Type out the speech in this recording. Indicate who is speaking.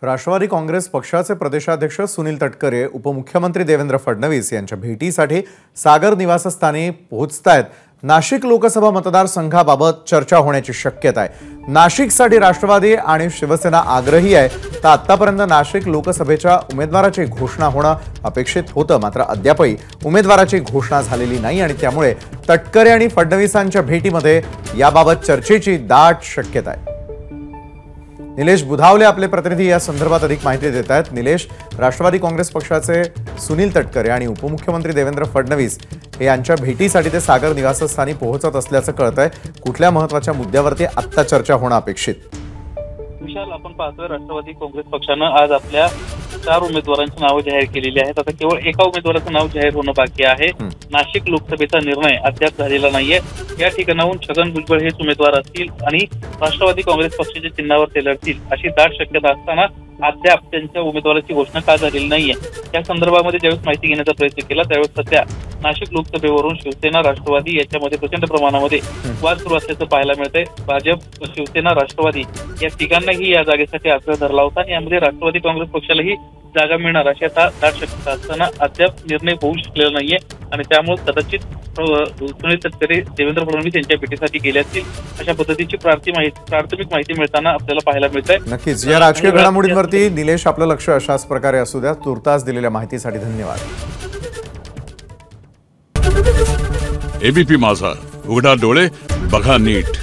Speaker 1: राष्ट्रवादी काँग्रेस पक्षाचे प्रदेशाध्यक्ष सुनील तटकरे उपमुख्यमंत्री देवेंद्र फडणवीस यांच्या भेटीसाठी सागर निवासस्थानी पोहोचतायत। नाशिक लोकसभा मतदारसंघाबाबत चर्चा होण्याची शक्यता आहे। नाशिकसाठी राष्ट्रवादी आणि शिवसेना आग्रही आहे। तर आतापर्यंत नाशिक लोकसभेच्या उमेदवाराची घोषणा होणं अपेक्षित होतं, मात्र अद्यापही उमेदवाराची घोषणा झालेली नाही आणि त्यामुळे तटकरे आणि फडणवीसांच्या भेटीमध्ये याबाबत चर्चेची दाट शक्यता आहे। निलेश बुधावले आपले प्रतिनिधी या संदर्भात अधिक माहिती देत आहेत। निलेश, राष्ट्रवादी काँग्रेस पक्षाचे सुनील तटकरे आणि उपमुख्यमंत्री देवेंद्र फडणवीस यांच्या भेटीसाठी ते सागर निवासस्थानी पोहोचत असल्याचं कळतंय। कुठल्या महत्त्वाच्या मुद्द्यावरती आत्ता चर्चा होणं अपेक्षित?
Speaker 2: विशाल, आपण पाहतोय राष्ट्रवादी काँग्रेस पक्षानं आज आपल्या 4 उमेदवारांची नावं जाहीर केलेली आहेत। आता केवळ एका उमेदवाराचं नाव जाहीर होणं बाकी आहे। नाशिक लोकसभेचा निर्णय अद्याप झालेला नाहीये। या ठिकाणाहून छगन भुजबळ हेच उमेदवार असतील आणि राष्ट्रवादी काँग्रेस पक्षाच्या चिन्हावर ते लढतील अशी दाट शक्यता असताना अद्याप त्यांच्या उमेदवाराची घोषणा का झालेली नाहीये। या संदर्भामध्ये ज्यावेळेस माहिती घेण्याचा प्रयत्न केला त्यावेळेस सध्या नाशिक लोकसभेवरून शिवसेना राष्ट्रवादी याच्यामध्ये प्रचंड प्रमाणामध्ये वाद सुरू असल्याचं पाहायला मिळतंय। भाजप, शिवसेना, राष्ट्रवादी या तिघांनाही या जागेसाठी आग्रह धरला होता आणि यामध्ये राष्ट्रवादी काँग्रेस पक्षालाही जागा मिळणार अशी आता दाट शक्यता असताना अद्याप निर्णय होऊ शकलेला नाहीये आणि त्यामुळे कदाचित सुनील तटकरे देवेंद्र फडणवीस यांच्या भेटीसाठी गेले असतील अशा पद्धतीची प्राथमिक माहिती मिळताना आपल्याला पाहायला मिळत आहे।
Speaker 1: नक्कीच या राजकीय घडामोडींवरती निलेश आपलं लक्ष अशाच प्रकारे असू द्या। तुर्तास दिलेल्या माहितीसाठी धन्यवाद।
Speaker 3: एबीपी माझा, उघडा डोळे बघा नीट।